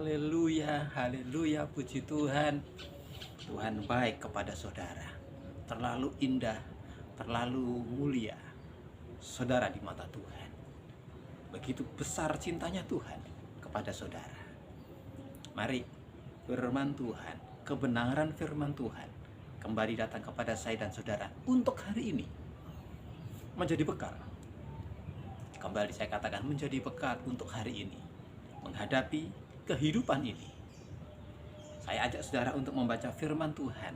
Haleluya, haleluya, puji Tuhan. Tuhan baik kepada saudara. Terlalu indah, terlalu mulia saudara di mata Tuhan. Begitu besar cintanya Tuhan kepada saudara. Mari firman Tuhan, kebenaran firman Tuhan kembali datang kepada saya dan saudara untuk hari ini menjadi bekal. Kembali saya katakan menjadi bekal untuk hari ini menghadapi kehidupan ini. Saya ajak saudara untuk membaca firman Tuhan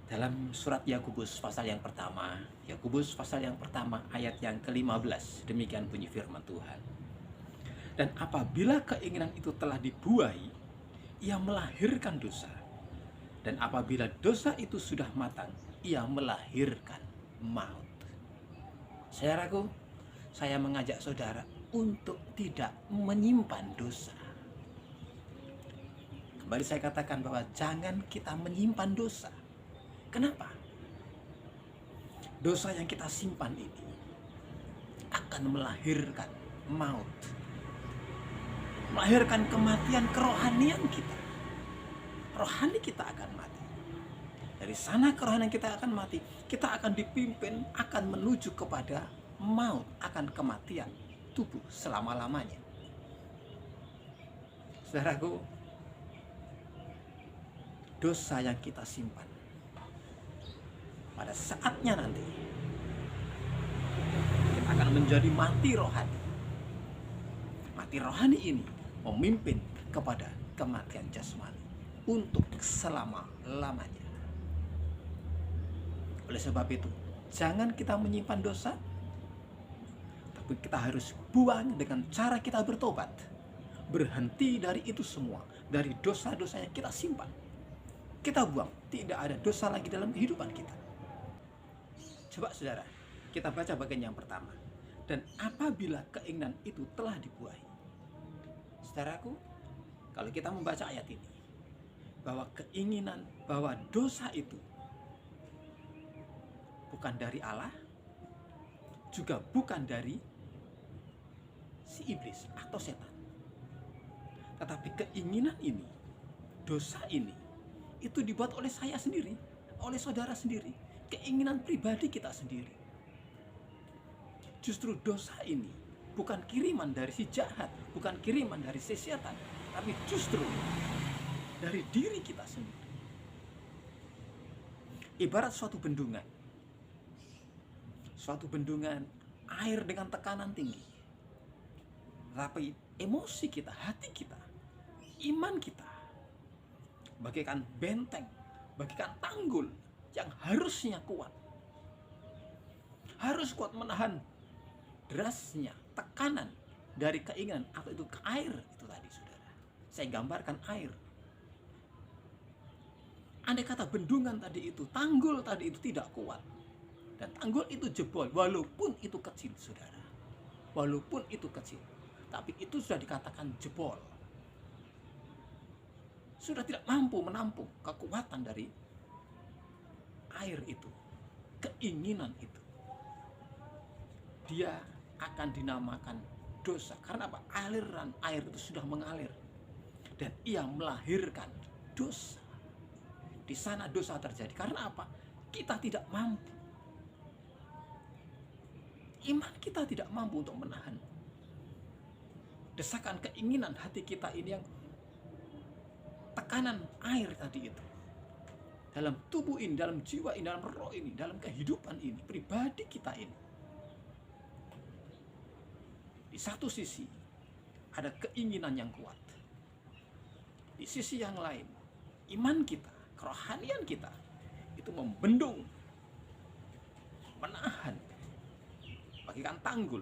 dalam surat Yakobus pasal yang pertama. Yakobus pasal yang pertama ayat yang ke-15. Demikian bunyi firman Tuhan. Dan apabila keinginan itu telah dibuai, ia melahirkan dosa. Dan apabila dosa itu sudah matang, ia melahirkan maut. Saudaraku, saya mengajak saudara untuk tidak menyimpan dosa. Kembali saya katakan bahwa jangan kita menyimpan dosa. Kenapa? Dosa yang kita simpan ini akan melahirkan maut. Melahirkan kematian kerohanian kita. Rohani kita akan mati. Dari sana kerohanian kita akan mati. Kita akan dipimpin, akan menuju kepada maut, akan kematian tubuh selama-lamanya. Saudaraku, dosa yang kita simpan pada saatnya nanti kita akan menjadi mati rohani. Mati rohani ini memimpin kepada kematian jasmani untuk selama-lamanya. Oleh sebab itu, jangan kita menyimpan dosa, tapi kita harus buang dengan cara kita bertobat. Berhenti dari itu semua, dari dosa-dosa yang kita simpan. Kita buang, tidak ada dosa lagi dalam kehidupan kita. Coba saudara, kita baca bagian yang pertama. Dan apabila keinginan itu telah dibuai. Saudaraku, kalau kita membaca ayat ini, bahwa keinginan, bahwa dosa itu bukan dari Allah, juga bukan dari si iblis atau setan. Tetapi keinginan ini, dosa ini, itu dibuat oleh saya sendiri, oleh saudara sendiri, keinginan pribadi kita sendiri. Justru dosa ini bukan kiriman dari si jahat, bukan kiriman dari si setan, tapi justru dari diri kita sendiri. Ibarat suatu bendungan air dengan tekanan tinggi. Tapi emosi kita, hati kita, iman kita bagaikan benteng, bagaikan tanggul yang harusnya kuat. Harus kuat menahan derasnya tekanan dari keinginan atau itu ke air itu tadi, saudara. Saya gambarkan air. Andai kata bendungan tadi itu, tanggul tadi itu tidak kuat, dan tanggul itu jebol, walaupun itu kecil, saudara. Walaupun itu kecil, tapi itu sudah dikatakan jebol. Sudah tidak mampu menampung kekuatan dari air itu, keinginan itu. Dia akan dinamakan dosa. Karena apa? Aliran air itu sudah mengalir. Dan ia melahirkan dosa. Di sana dosa terjadi. Karena apa? Kita tidak mampu. Iman kita tidak mampu untuk menahan desakan keinginan hati kita ini, yang tekanan air tadi itu. Dalam tubuh ini, dalam jiwa ini, dalam roh ini, dalam kehidupan ini, pribadi kita ini. Di satu sisi ada keinginan yang kuat. Di sisi yang lain, iman kita, kerohanian kita itu membendung, menahan, bagaikan tanggul.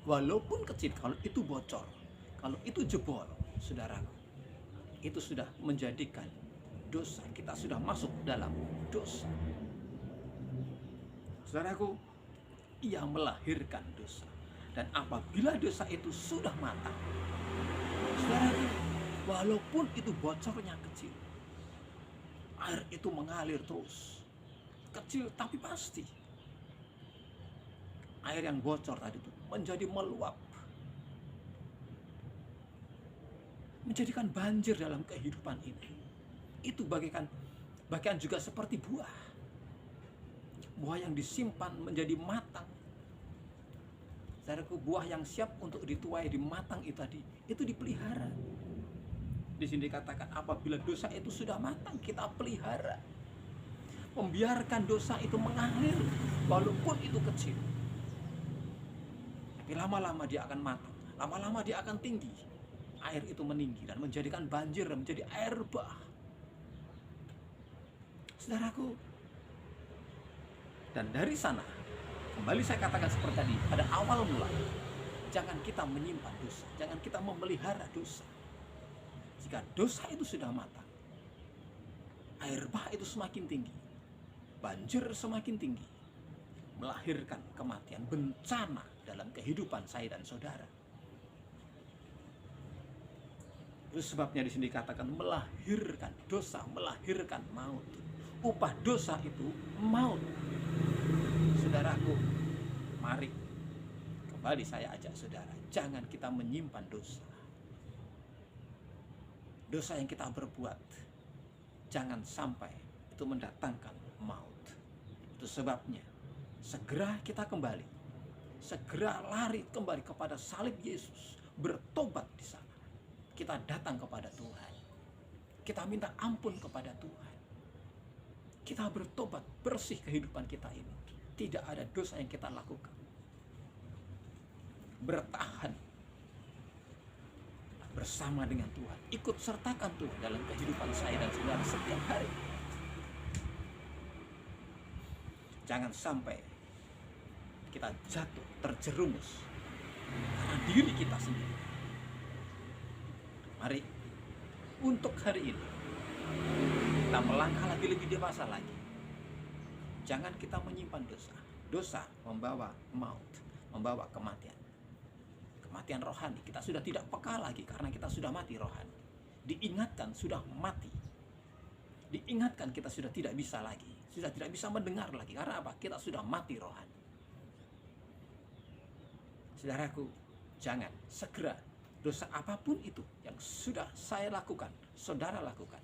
Walaupun kecil, kalau itu bocor, kalau itu jebol, saudaraku, itu sudah menjadikan dosa. Kita sudah masuk dalam dosa. Saudaraku, ia melahirkan dosa. Dan apabila dosa itu sudah matang, saudaraku, walaupun itu bocornya kecil, air itu mengalir terus. Kecil tapi pasti. Air yang bocor tadi itu menjadi meluap. menjadikan banjir dalam kehidupan ini. Itu bagaikan juga seperti buah. Buah yang disimpan menjadi matang. Saudaraku, buah yang siap untuk dituai di matang itu tadi, itu dipelihara. Di sini dikatakan apabila dosa itu sudah matang, kita pelihara. Membiarkan dosa itu mengalir, walaupun itu kecil. Tapi lama-lama dia akan matang, lama-lama dia akan tinggi. Air itu meninggi dan menjadikan banjir, menjadi air bah. Saudaraku, dan dari sana, kembali saya katakan seperti tadi, pada awal mula, jangan kita menyimpan dosa, jangan kita memelihara dosa. Jika dosa itu sudah matang, air bah itu semakin tinggi, banjir semakin tinggi, melahirkan kematian, bencana dalam kehidupan saya dan saudara. Itu sebabnya di sini dikatakan melahirkan dosa, melahirkan maut. Upah dosa itu maut. Saudaraku, mari kembali saya ajak saudara, jangan kita menyimpan dosa. Dosa yang kita berbuat, jangan sampai itu mendatangkan maut. Itu sebabnya segera kita kembali, segera lari kembali kepada salib Yesus, bertobat di sana. Kita datang kepada Tuhan, kita minta ampun kepada Tuhan, kita bertobat, bersih kehidupan kita ini. Tidak ada dosa yang kita lakukan. Bertahan bersama dengan Tuhan, ikut sertakan Tuhan dalam kehidupan saya dan saudara setiap hari. Jangan sampai kita jatuh, terjerumus karena diri kita sendiri. Mari untuk hari ini kita melangkah lebih dewasa lagi. Jangan kita menyimpan dosa. Dosa membawa maut, membawa kematian. Kematian rohani. Kita sudah tidak peka lagi karena kita sudah mati rohani. Diingatkan sudah mati. Diingatkan kita sudah tidak bisa lagi. Sudah tidak bisa mendengar lagi. Karena apa? Kita sudah mati rohani. Saudaraku, jangan segera dosa apapun itu yang sudah saya lakukan, saudara lakukan,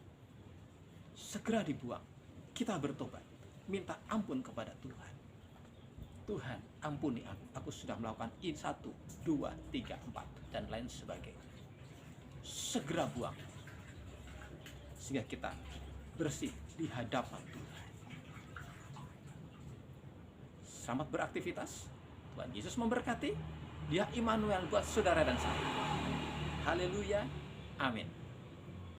segera dibuang. Kita bertobat, minta ampun kepada Tuhan. Tuhan, ampuni aku sudah melakukan ini 1, 2, 3, 4 dan lain sebagainya. Segera buang, sehingga kita bersih di hadapan Tuhan. Selamat beraktivitas. Tuhan Yesus memberkati. Dia Immanuel buat saudara dan saya. Haleluya. Amin.